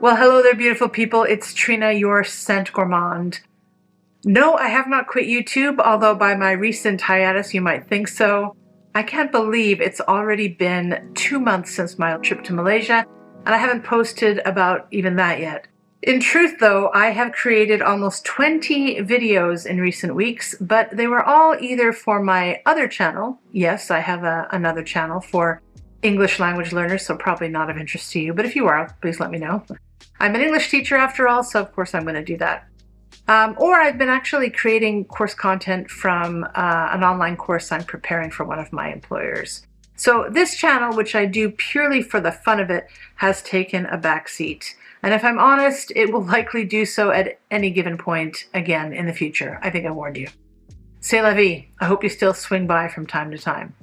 Well, hello there, beautiful people. It's Trina, your scent gourmand. No, I have not quit YouTube, although by my recent hiatus, you might think so. I can't believe it's already been 2 months since my trip to Malaysia, and I haven't posted about even that yet. In truth, though, I have created almost 20 videos in recent weeks, but they were all either for my other channel. Yes, I have another channel for English language learners, so probably not of interest to you, but if you are, please let me know. I'm an English teacher after all, so of course I'm going to do that. Or I've been actually creating course content from an online course I'm preparing for one of my employers. So this channel, which I do purely for the fun of it, has taken a back seat. And if I'm honest, it will likely do so at any given point again in the future. I think I warned you. C'est la vie. I hope you still swing by from time to time.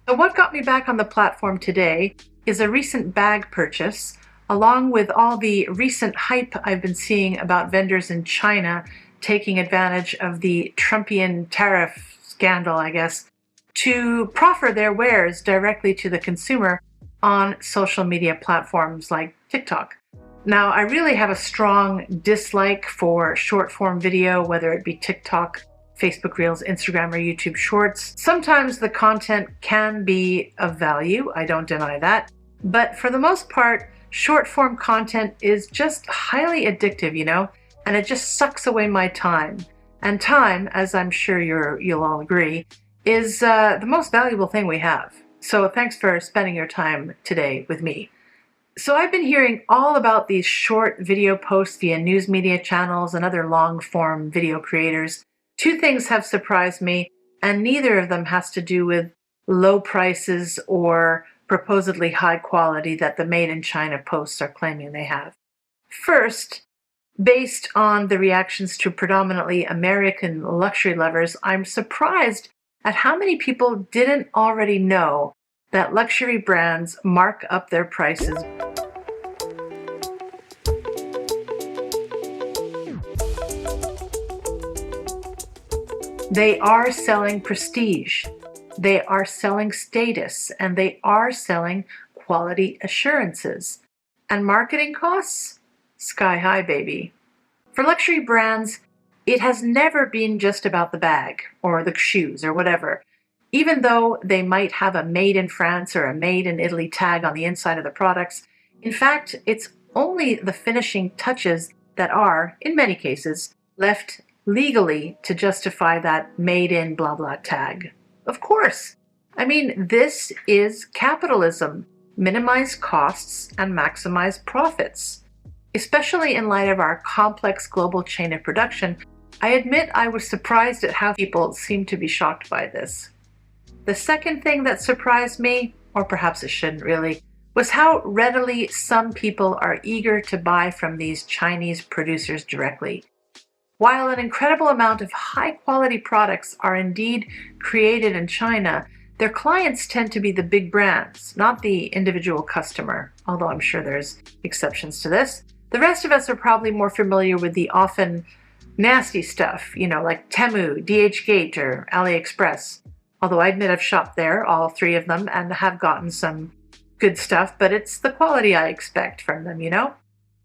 So what got me back on the platform today is a recent bag purchase, along with all the recent hype I've been seeing about vendors in China taking advantage of the Trumpian tariff scandal, I guess, to proffer their wares directly to the consumer on social media platforms like TikTok. Now, I really have a strong dislike for short form video, whether it be TikTok, Facebook Reels, Instagram, or YouTube Shorts. Sometimes the content can be of value, I don't deny that, but for the most part, short form content is just highly addictive, and it just sucks away my time. And time, as I'm sure you'll all agree, is the most valuable thing we have. So thanks for spending your time today with me. So I've been hearing all about these short video posts via news media channels and other long form video creators. Two things have surprised me, and neither of them has to do with low prices or proposedly high quality that the Made in China posts are claiming they have. First, based on the reactions to predominantly American luxury lovers, I'm surprised at how many people didn't already know that luxury brands mark up their prices. They are selling prestige. They are selling status, and they are selling quality assurances. And marketing costs? Sky high, baby. For luxury brands, it has never been just about the bag or the shoes or whatever. Even though they might have a made in France or a made in Italy tag on the inside of the products, in fact, it's only the finishing touches that are, in many cases, left legally to justify that made in blah blah tag. Of course. I mean, this is capitalism. Minimize costs and maximize profits. Especially in light of our complex global chain of production, I admit I was surprised at how people seem to be shocked by this. The second thing that surprised me, or perhaps it shouldn't really, was how readily some people are eager to buy from these Chinese producers directly. While an incredible amount of high-quality products are indeed created in China, their clients tend to be the big brands, not the individual customer, although I'm sure there's exceptions to this. The rest of us are probably more familiar with the often nasty stuff, like Temu, DHgate, or AliExpress. Although I admit I've shopped there, all three of them, and have gotten some good stuff, but it's the quality I expect from them,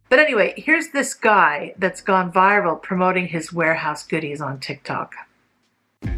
But anyway, here's this guy that's gone viral promoting his warehouse goodies on TikTok.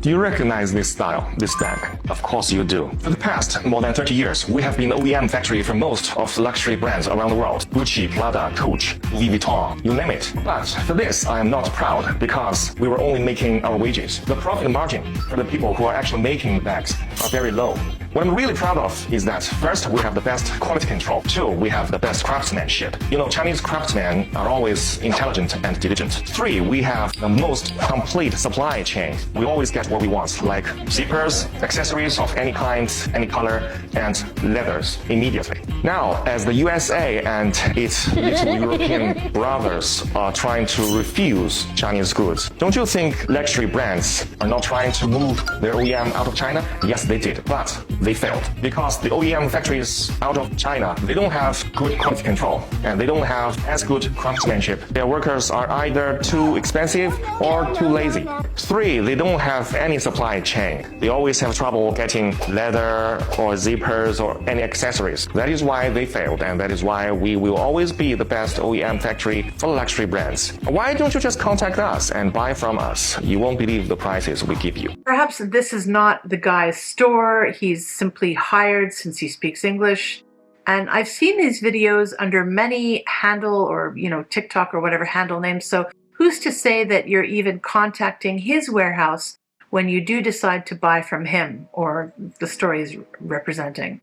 Do you recognize this style, this bag? Of course you do. For the past more than 30 years, we have been the OEM factory for most of the luxury brands around the world. Gucci, Prada, Coach, Louis Vuitton, you name it. But for this, I am not proud because we were only making our wages. The profit margin for the people who are actually making bags are very low. What I'm really proud of is that first, we have the best quality control. Two, we have the best craftsmanship. Chinese craftsmen are always intelligent and diligent. Three, we have the most complete supply chain. We always get what we want, like zippers, accessories of any kind, any color, and leathers immediately. Now, as the USA and its little European brothers are trying to refuse Chinese goods, don't you think luxury brands are not trying to move their OEM out of China? Yes, they did, but they failed because the OEM factories out of China, they don't have good quality control and they don't have as good craftsmanship. Their workers are either too expensive or too lazy. 3, they don't have any supply chain. They always have trouble getting leather or zippers or any accessories. That is why they failed, and that is why we will always be the best OEM factory for luxury brands. Why don't you just contact us and buy from us? You won't believe the prices we give you. Perhaps this is not the guy's store. He's simply hired since he speaks English. And I've seen these videos under many handle or, TikTok or whatever handle names. So who's to say that you're even contacting his warehouse when you do decide to buy from him or the store he's representing?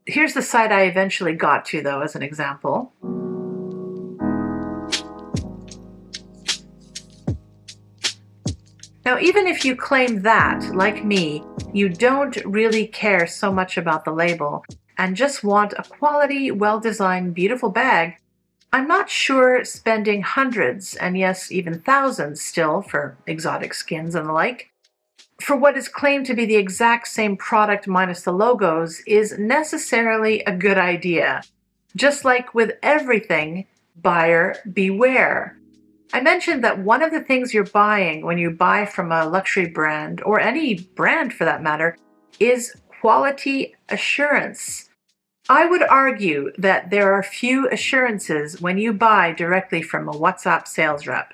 Here's the site I eventually got to, though, as an example. Now, even if you claim that, like me, you don't really care so much about the label and just want a quality, well-designed, beautiful bag, I'm not sure spending hundreds, and yes, even thousands still for exotic skins and the like, for what is claimed to be the exact same product minus the logos is necessarily a good idea. Just like with everything, buyer beware. I mentioned that one of the things you're buying when you buy from a luxury brand, or any brand for that matter, is quality assurance. I would argue that there are few assurances when you buy directly from a WhatsApp sales rep.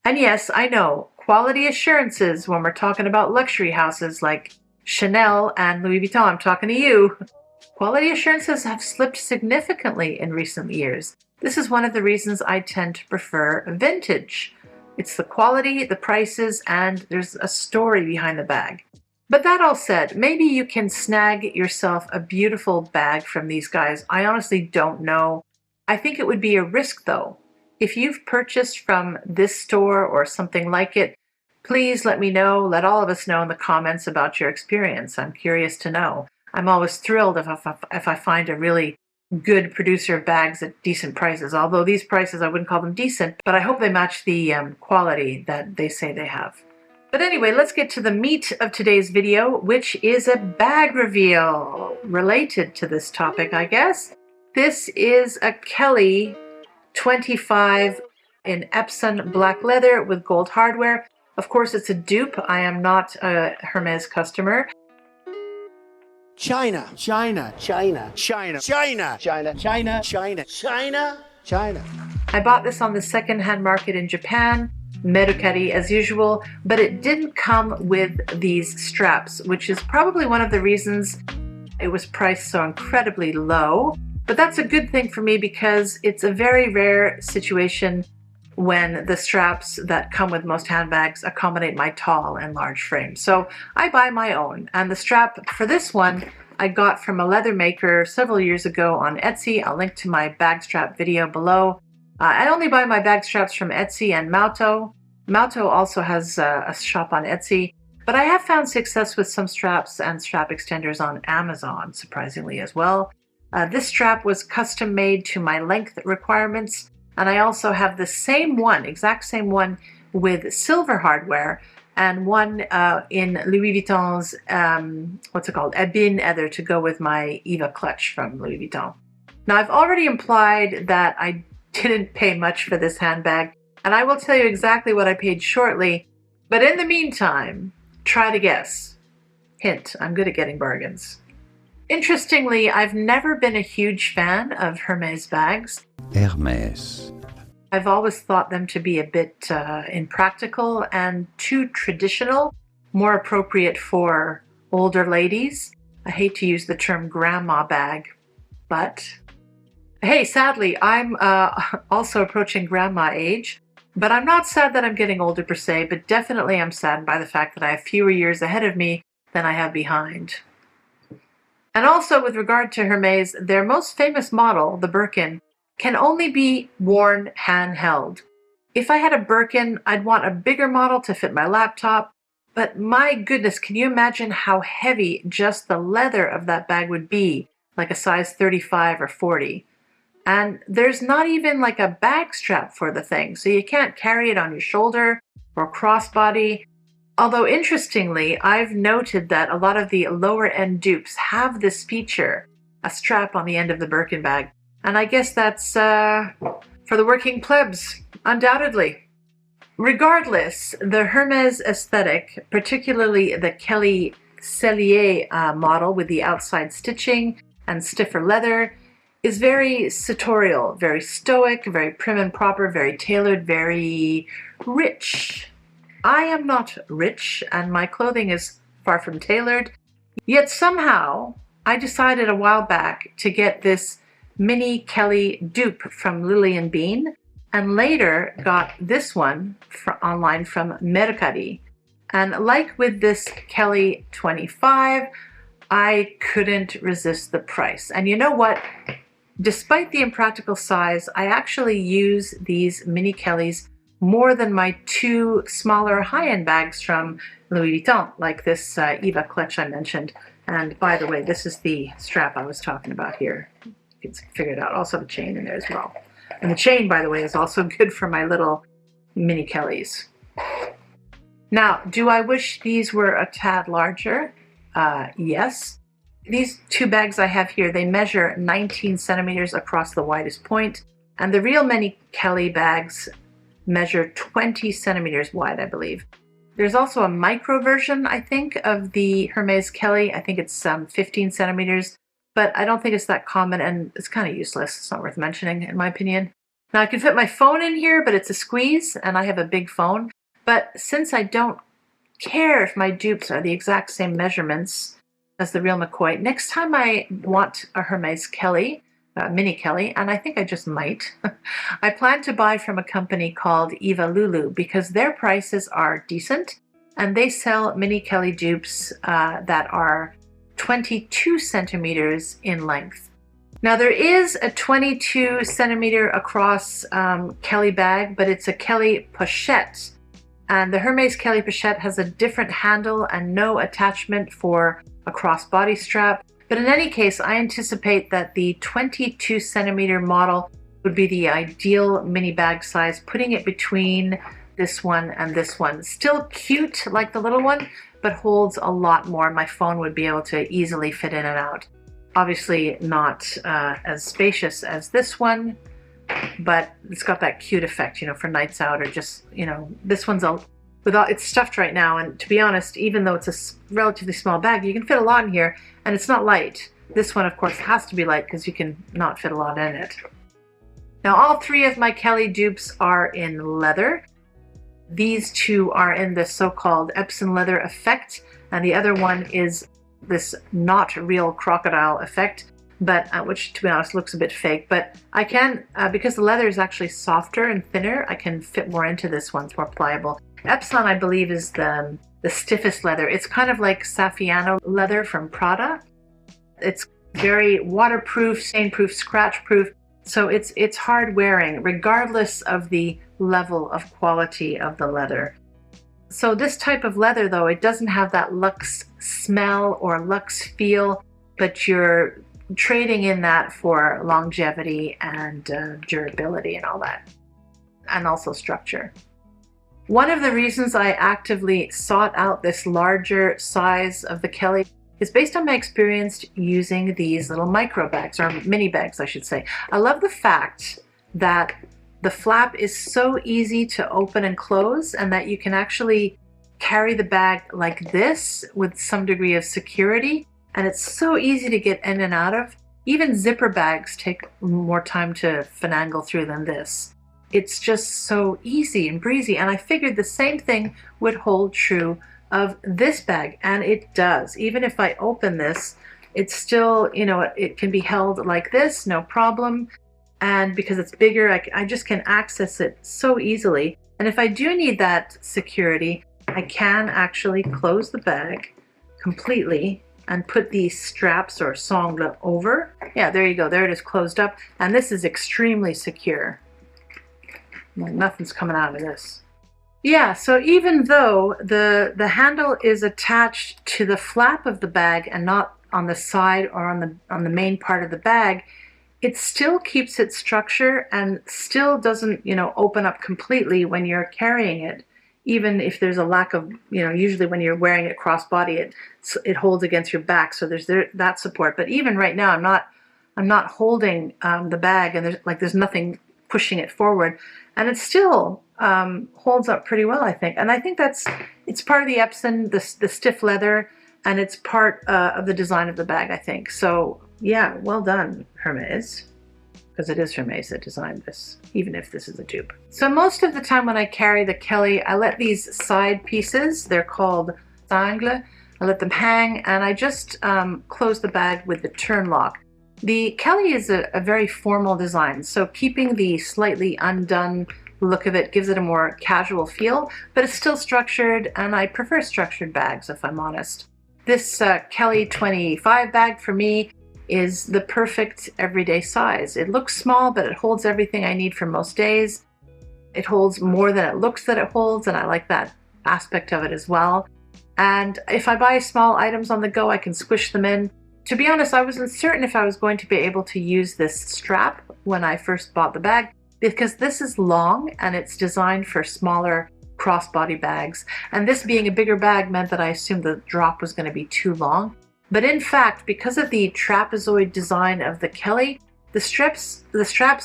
And yes, I know, quality assurances when we're talking about luxury houses like Chanel and Louis Vuitton, I'm talking to you. Quality assurances have slipped significantly in recent years. This is one of the reasons I tend to prefer vintage. It's the quality, the prices, and there's a story behind the bag. But that all said, maybe you can snag yourself a beautiful bag from these guys. I honestly don't know. I think it would be a risk though. If you've purchased from this store or something like it, please let me know. Let all of us know in the comments about your experience. I'm curious to know. I'm always thrilled if I find a really good producer of bags at decent prices. Although these prices, I wouldn't call them decent, but I hope they match the quality that they say they have. But anyway, let's get to the meat of today's video, which is a bag reveal related to this topic, I guess. This is a Kelly 25 in Epson black leather with gold hardware. Of course, it's a dupe. I am not a Hermes customer. China. I bought this on the second-hand market in Japan, Mercari as usual, but it didn't come with these straps, which is probably one of the reasons it was priced so incredibly low. But that's a good thing for me because it's a very rare situation when the straps that come with most handbags accommodate my tall and large frame. So I buy my own, and the strap for this one I got from a leather maker several years ago on Etsy. I'll link to my bag strap video below. I only buy my bag straps from Etsy and Mauto. Mauto also has a shop on Etsy, but I have found success with some straps and strap extenders on Amazon, surprisingly as well. This strap was custom made to my length requirements, and I also have the same one, exact same one, with silver hardware, and one in Louis Vuitton's, Ebin Ether, to go with my Eva clutch from Louis Vuitton. Now, I've already implied that I didn't pay much for this handbag, and I will tell you exactly what I paid shortly, but in the meantime, try to guess. Hint, I'm good at getting bargains. Interestingly, I've never been a huge fan of Hermes bags. Hermes. I've always thought them to be a bit impractical and too traditional, more appropriate for older ladies. I hate to use the term grandma bag, but hey, sadly, I'm also approaching grandma age, but I'm not sad that I'm getting older per se, but definitely I'm saddened by the fact that I have fewer years ahead of me than I have behind. And also with regard to Hermes, their most famous model, the Birkin, can only be worn handheld. If I had a Birkin, I'd want a bigger model to fit my laptop, but my goodness, can you imagine how heavy just the leather of that bag would be, like a size 35 or 40? And there's not even like a bag strap for the thing, so you can't carry it on your shoulder or crossbody. Although interestingly, I've noted that a lot of the lower end dupes have this feature, a strap on the end of the Birkin bag. And I guess that's for the working plebs, undoubtedly. Regardless, the Hermes aesthetic, particularly the Kelly Cellier model with the outside stitching and stiffer leather, is very sartorial, very stoic, very prim and proper, very tailored, very rich. I am not rich, and my clothing is far from tailored, yet somehow I decided a while back to get this mini Kelly dupe from Lillian Bean, and later got this one online from Mercari. And like with this Kelly 25, I couldn't resist the price. And you know what? Despite the impractical size, I actually use these mini Kellys more than my two smaller high-end bags from Louis Vuitton, like this Eva clutch I mentioned. And by the way, this is the strap I was talking about here. You can figure it out. Also have a chain in there as well. And the chain, by the way, is also good for my little mini Kellys. Now, do I wish these were a tad larger? Yes. These two bags I have here, they measure 19 centimeters across the widest point, and the real mini Kelly bags measure 20 centimeters wide, I believe. There's also a micro version, I think, of the Hermes Kelly. I think it's 15 centimeters, but I don't think it's that common, and it's kind of useless. It's not worth mentioning, in my opinion. Now, I can fit my phone in here, but it's a squeeze, and I have a big phone. But since I don't care if my dupes are the exact same measurements as the real McCoy, next time I want a Hermes Kelly, mini Kelly, and I think I just might, I plan to buy from a company called Eva Lulu because their prices are decent, and they sell mini Kelly dupes that are 22 centimeters in length. Now there is a 22 centimeter across Kelly bag, but it's a Kelly pochette. And the Hermes Kelly pochette has a different handle and no attachment for a crossbody strap. But in any case, I anticipate that the 22 centimeter model would be the ideal mini bag size, putting it between this one and this one. Still cute like the little one, but holds a lot more. My phone would be able to easily fit in and out. Obviously not as spacious as this one, but it's got that cute effect, you know, for nights out or just, you know, this one's it's stuffed right now. And to be honest, even though it's a relatively small bag, you can fit a lot in here, and it's not light. This one, of course, has to be light because you can not fit a lot in it. Now, all three of my Kelly dupes are in leather. These two are in the so-called Epsom leather effect, and the other one is this not real crocodile effect, but which to be honest looks a bit fake. But I can, because the leather is actually softer and thinner, I can fit more into this one. It's more pliable. Epsom, I believe, is the stiffest leather. It's kind of like Saffiano leather from Prada. It's very waterproof, stain-proof, scratch-proof, so it's hard wearing regardless of the level of quality of the leather. So this type of leather, though, it doesn't have that luxe smell or luxe feel, but you're trading in that for longevity and durability and all that, and also structure. One of the reasons I actively sought out this larger size of the Kelly is based on my experience using these little micro bags, or mini bags, I should say. I love the fact that the flap is so easy to open and close, and that you can actually carry the bag like this with some degree of security, and it's so easy to get in and out of. Even zipper bags take more time to finagle through than this. It's just so easy and breezy, and I figured the same thing would hold true of this bag, and it does. Even if I open this, it's still, you know, it can be held like this, no problem. And because it's bigger, I just can access it so easily. And if I do need that security, I can actually close the bag completely and put these straps or sangle over. Yeah, there you go. There it is, closed up. And this is extremely secure. Nothing's coming out of this. Yeah, so even though the handle is attached to the flap of the bag and not on the side or on the main part of the bag, it still keeps its structure and still doesn't, you know, open up completely when you're carrying it even if there's a lack of, usually when you're wearing it crossbody, it holds against your back, so there's that support. But even right now, I'm not holding the bag, and there's nothing pushing it forward, and it still holds up pretty well, I think. And I think it's part of the Epson, the stiff leather, and it's part of the design of the bag, I think. So yeah, well done, Hermes, because it is Hermes that designed this, even if this is a dupe. So most of the time when I carry the Kelly, I let these side pieces, they're called sangles, I let them hang, and I just close the bag with the turn lock. The Kelly is a very formal design, so keeping the slightly undone look of it gives it a more casual feel, but it's still structured, and I prefer structured bags, if I'm honest. This Kelly 25 bag for me is the perfect everyday size. It looks small, but it holds everything I need for most days. It holds more than it looks that it holds, and I like that aspect of it as well. And if I buy small items on the go, I can squish them in. To be honest, I wasn't certain if I was going to be able to use this strap when I first bought the bag, because this is long and it's designed for smaller crossbody bags. And this being a bigger bag meant that I assumed the drop was going to be too long. But in fact, because of the trapezoid design of the Kelly, the straps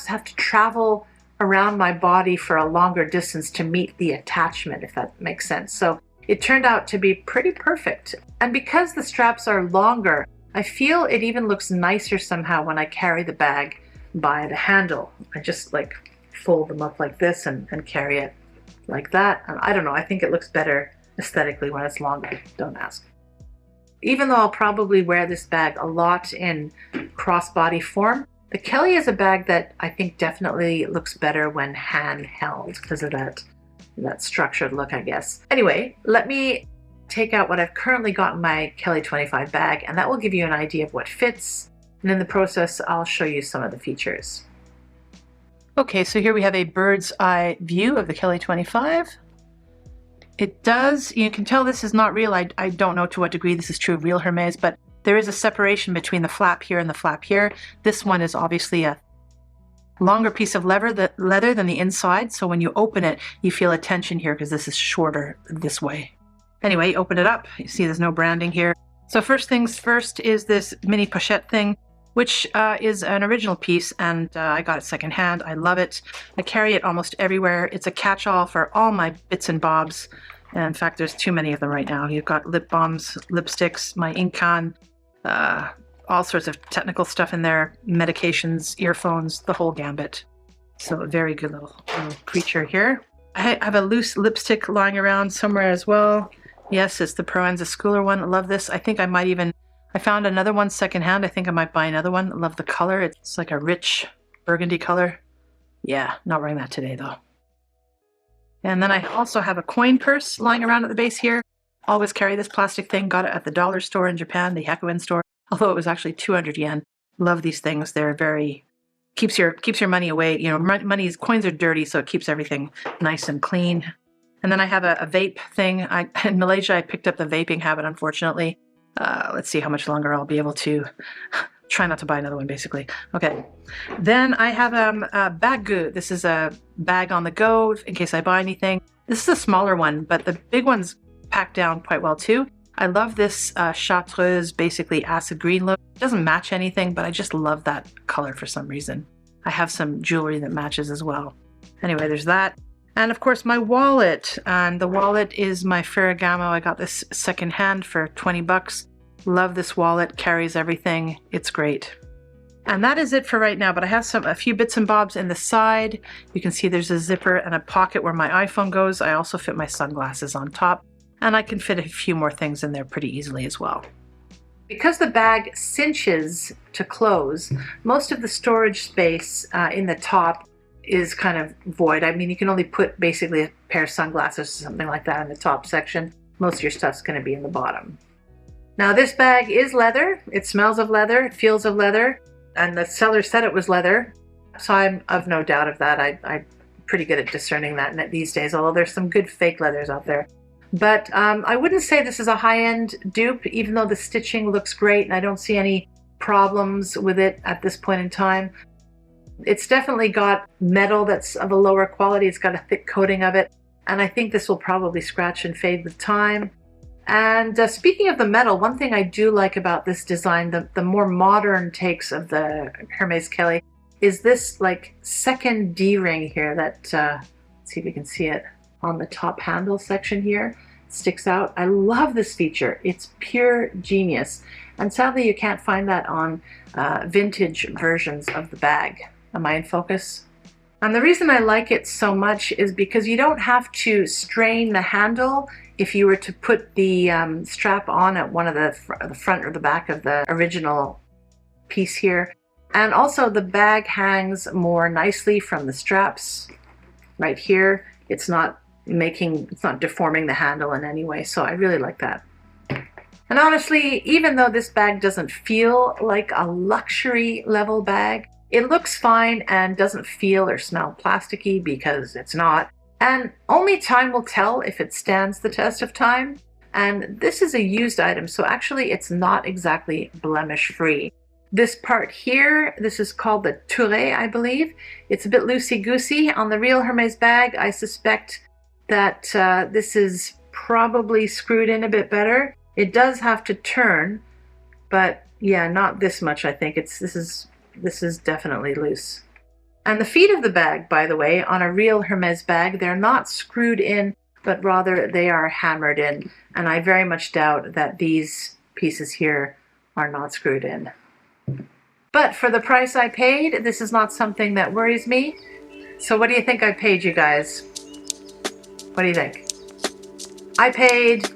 have to travel around my body for a longer distance to meet the attachment, if that makes sense. So it turned out to be pretty perfect. And because the straps are longer, I feel it even looks nicer somehow when I carry the bag by the handle. I just fold them up like this and carry it like that. And I don't know, I think it looks better aesthetically when it's longer. Don't ask. Even though I'll probably wear this bag a lot in crossbody form, the Kelly is a bag that I think definitely looks better when handheld because of that structured look, I guess. Anyway, let me take out what I've currently got in my Kelly 25 bag, and that will give you an idea of what fits. And in the process, I'll show you some of the features. Okay, so here we have a bird's eye view of the Kelly 25. It does, you can tell this is not real. I don't know to what degree this is true of real Hermes, but there is a separation between the flap here and the flap here. This one is obviously a longer piece of leather than the inside, so when you open it, you feel a tension here because this is shorter this way. Anyway, open it up. You see there's no branding here. So first things first is this mini pochette thing, which is an original piece, and I got it secondhand. I love it. I carry it almost everywhere. It's a catch-all for all my bits and bobs. And in fact, there's too many of them right now. You've got lip balms, lipsticks, my ink on, all sorts of technical stuff in there, medications, earphones, the whole gambit. So a very good little creature here. I have a loose lipstick lying around somewhere as well. Yes, it's the Proenza Schouler one. I love this. I think I found another one secondhand. I think I might buy another one. I love the color. It's like a rich burgundy color. Yeah, not wearing that today though. And then I also have a coin purse lying around at the base here. Always carry this plastic thing. Got it at the dollar store in Japan, the Hyakuin store. Although it was actually 200 yen. Love these things. They're very, keeps your money away. You know, coins are dirty, so it keeps everything nice and clean. And then I have a vape thing. In Malaysia, I picked up the vaping habit, unfortunately. Let's see how much longer I'll be able to try not to buy another one, basically. Okay. Then I have a bagu. This is a bag on the go in case I buy anything. This is a smaller one, but the big one's packed down quite well too. I love this chartreuse, basically acid green look. It doesn't match anything, but I just love that color for some reason. I have some jewelry that matches as well. Anyway, there's that. And of course my wallet, and the wallet is my Ferragamo. I got this secondhand for 20 bucks. Love this wallet, carries everything. It's great. And that is it for right now, but I have a few bits and bobs in the side. You can see there's a zipper and a pocket where my iPhone goes. I also fit my sunglasses on top, and I can fit a few more things in there pretty easily as well. Because the bag cinches to close, most of the storage space in the top is kind of void. I mean, you can only put basically a pair of sunglasses or something like that in the top section. Most of your stuff's going to be in the bottom. Now this bag is leather. It smells of leather, it feels of leather, and the seller said it was leather. So I'm of no doubt of that. I'm pretty good at discerning that these days, although there's some good fake leathers out there. But I wouldn't say this is a high-end dupe, even though the stitching looks great and I don't see any problems with it at this point in time. It's definitely got metal that's of a lower quality. It's got a thick coating of it. and I think this will probably scratch and fade with time. And speaking of the metal, one thing I do like about this design, the more modern takes of the Hermes Kelly, is this like second D-ring here that, let's see if you can see it on the top handle section here, sticks out. I love this feature. It's pure genius. And sadly, you can't find that on vintage versions of the bag. Am I in focus? And the reason I like it so much is because you don't have to strain the handle if you were to put the strap on at one of the front or the back of the original piece here. And also the bag hangs more nicely from the straps right here. It's not deforming the handle in any way, so I really like that. And honestly, even though this bag doesn't feel like a luxury level bag, it looks fine and doesn't feel or smell plasticky because it's not. And only time will tell if it stands the test of time. And this is a used item, so actually it's not exactly blemish free. This part here, this is called the touré, I believe. It's a bit loosey-goosey. On the real Hermes bag, I suspect that this is probably screwed in a bit better. It does have to turn, but yeah, not this much, I think. This is definitely loose. And the feet of the bag, by the way, on a real Hermes bag, they're not screwed in, but rather they are hammered in. And I very much doubt that these pieces here are not screwed in. But for the price I paid, this is not something that worries me. So what do you think I paid, you guys? What do you think? I paid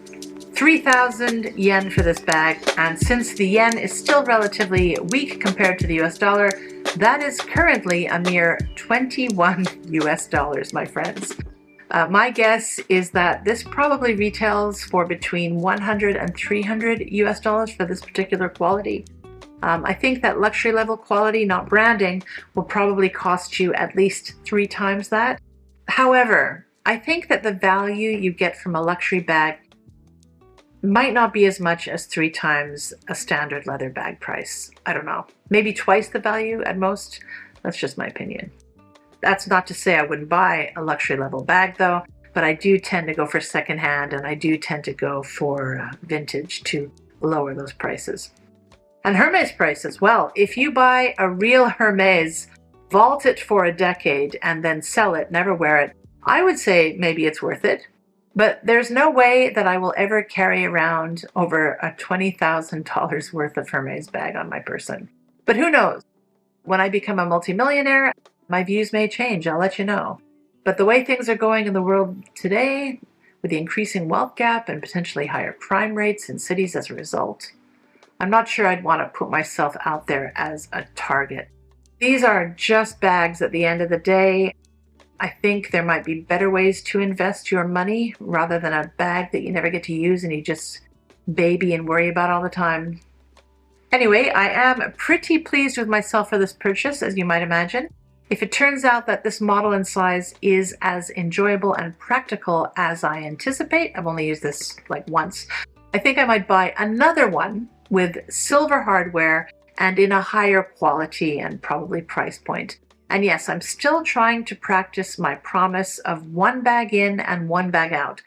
3,000 yen for this bag, and since the yen is still relatively weak compared to the US dollar, that is currently a mere 21 US dollars, my friends. My guess is that this probably retails for between 100 and 300 US dollars for this particular quality. I think that luxury level quality, not branding, will probably cost you at least 3 times that. However, I think that the value you get from a luxury bag might not be as much as 3 times a standard leather bag price. I don't know. Maybe twice the value at most. That's just my opinion. That's not to say I wouldn't buy a luxury level bag though, but I do tend to go for secondhand, and I do tend to go for vintage to lower those prices. And Hermes prices, well, if you buy a real Hermes, vault it for a decade and then sell it, never wear it, I would say maybe it's worth it. But there's no way that I will ever carry around over a $20,000 worth of Hermes bag on my person. But who knows? When I become a multimillionaire, my views may change. I'll let you know. But the way things are going in the world today, with the increasing wealth gap and potentially higher crime rates in cities as a result, I'm not sure I'd want to put myself out there as a target. These are just bags at the end of the day. I think there might be better ways to invest your money rather than a bag that you never get to use and you just baby and worry about all the time. Anyway, I am pretty pleased with myself for this purchase, as you might imagine. If it turns out that this model and size is as enjoyable and practical as I anticipate, I've only used this like once, I think I might buy another one with silver hardware and in a higher quality and probably price point. And yes, I'm still trying to practice my promise of 1 bag in and 1 bag out.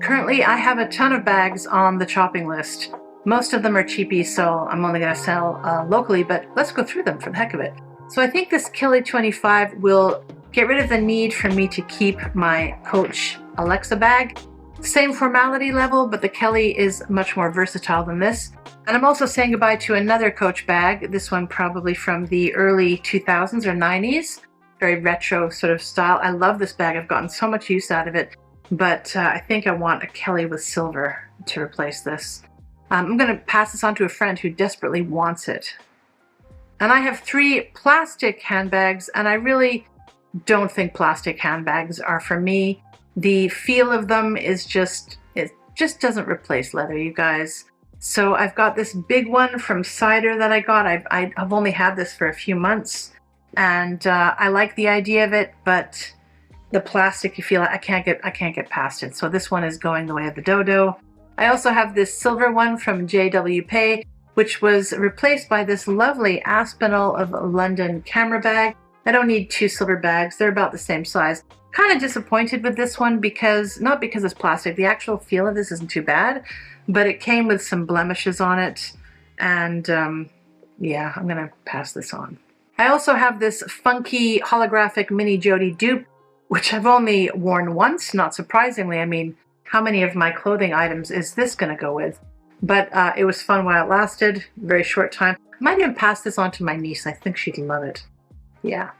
Currently, I have a ton of bags on the chopping list. Most of them are cheapies, so I'm only going to sell locally, but let's go through them for the heck of it. So I think this Kelly 25 will get rid of the need for me to keep my Coach Alexa bag. Same formality level, but the Kelly is much more versatile than this. And I'm also saying goodbye to another Coach bag, this one probably from the early 2000s or 90s. Very retro sort of style. I love this bag. I've gotten so much use out of it, but I think I want a Kelly with silver to replace this. I'm going to pass this on to a friend who desperately wants it. And I have 3 plastic handbags, and I really don't think plastic handbags are for me. The feel of them is it just doesn't replace leather, you guys. So I've got this big one from Cider that I got. I've only had this for a few months, and I like the idea of it, but the plastic, you feel I can't get past it. So this one is going the way of the dodo. I also have this silver one from JW Pay, which was replaced by this lovely Aspinall of London camera bag. I don't need 2 silver bags. They're about the same size. Kind of disappointed with this one because, not because it's plastic, the actual feel of this isn't too bad, but it came with some blemishes on it, and yeah, I'm gonna pass this on. I also have this funky holographic mini Jody dupe, which I've only worn once, not surprisingly. I mean, how many of my clothing items is this gonna go with? But it was fun while it lasted, very short time. I might even pass this on to my niece. I think she'd love it. Yeah.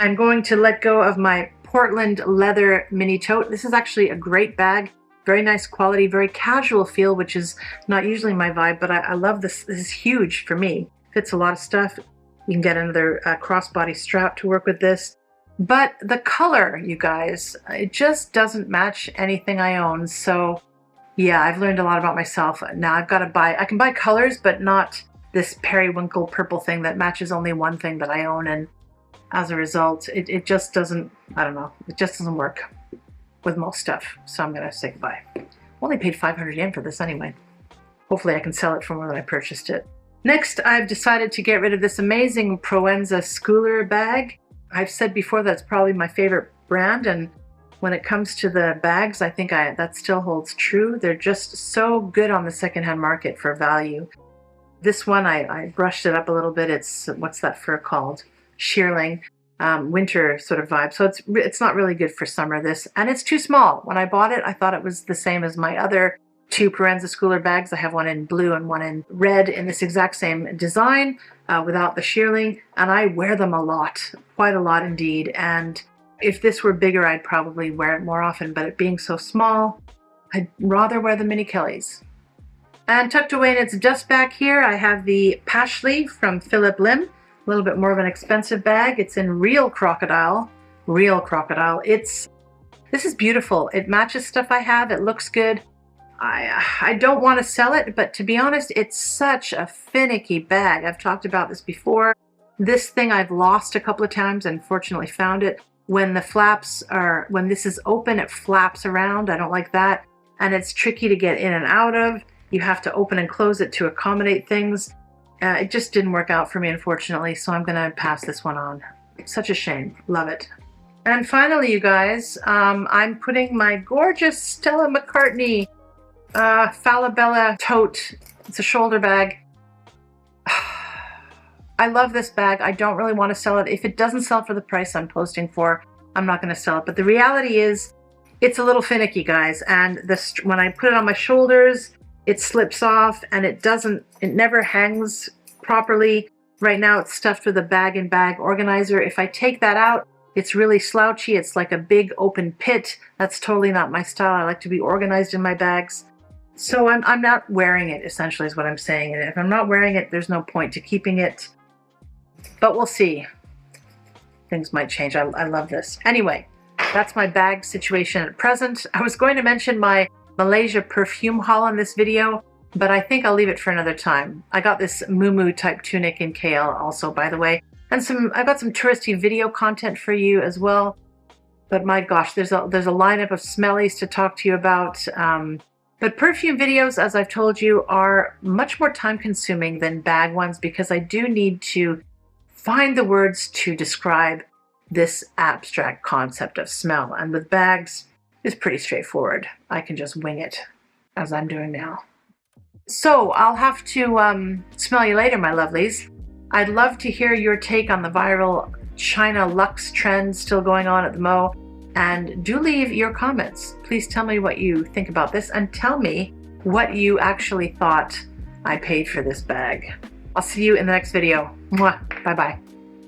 I'm going to let go of my Portland leather mini tote. This is actually a great bag, very nice quality, very casual feel, which is not usually my vibe, but I love this. This is huge for me. Fits a lot of stuff. You can get another crossbody strap to work with this. But the color, you guys, it just doesn't match anything I own. So yeah, I've learned a lot about myself. Now I've got to buy, I can buy colors, but not this periwinkle purple thing that matches only one thing that I own. And as a result, it just doesn't, I don't know, it just doesn't work with most stuff. So I'm gonna say goodbye. Only paid 500 yen for this anyway. Hopefully I can sell it for more than I purchased it. Next, I've decided to get rid of this amazing Proenza Schouler bag. I've said before that's probably my favorite brand, and when it comes to the bags, I think that still holds true. They're just so good on the secondhand market for value. This one, I brushed it up a little bit. It's, what's that fur called? Shearling, winter sort of vibe. So it's not really good for summer, this. And it's too small. When I bought it, I thought it was the same as my other 2 Proenza Schouler bags. I have one in blue and one in red in this exact same design without the shearling. And I wear them a lot, quite a lot indeed. And if this were bigger, I'd probably wear it more often. But it being so small, I'd rather wear the mini Kellys. And tucked away in its dust bag here, I have the Pashley from Philip Lim. A little bit more of an expensive bag. It's in real crocodile. Real crocodile. This is beautiful. It matches stuff I have. It looks good. I don't want to sell it, but to be honest, it's such a finicky bag. I've talked about this before. This thing I've lost a couple of times and fortunately found it. When the flaps are, when this is open, it flaps around. I don't like that. And it's tricky to get in and out of. You have to open and close it to accommodate things. It just didn't work out for me, unfortunately, so I'm gonna pass this one on. Such a shame. Love it. And finally, you guys, I'm putting my gorgeous Stella McCartney Falabella tote. It's a shoulder bag. I love this bag. I don't really want to sell it. If it doesn't sell for the price I'm posting for, I'm not going to sell it. But the reality is, it's a little finicky, guys. And when I put it on my shoulders, it slips off and it never hangs properly. Right now it's stuffed with a bag-in-bag organizer. If I take that out, it's really slouchy. It's like a big open pit. That's totally not my style. I like to be organized in my bags. So I'm not wearing it, essentially, is what I'm saying. And if I'm not wearing it, there's no point to keeping it. But we'll see. Things might change. I love this. Anyway, that's my bag situation at present. I was going to mention my Malaysia perfume haul in this video, but I think I'll leave it for another time. I got this muumuu type tunic in KL also, by the way. And I've got some touristy video content for you as well. But my gosh, there's a lineup of smellies to talk to you about. But perfume videos, as I've told you, are much more time consuming than bag ones because I do need to find the words to describe this abstract concept of smell. And with bags, it's pretty straightforward. I can just wing it, as I'm doing now. So I'll have to smell you later, my lovelies. I'd love to hear your take on the viral China Luxe trend still going on at the Mo. And do leave your comments. Please tell me what you think about this and tell me what you actually thought I paid for this bag. I'll see you in the next video. Mwah. Bye-bye.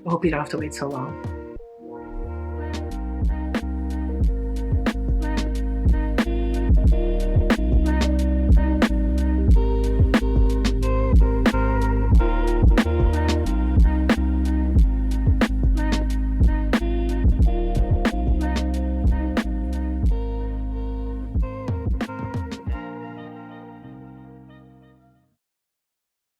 I hope you don't have to wait so long.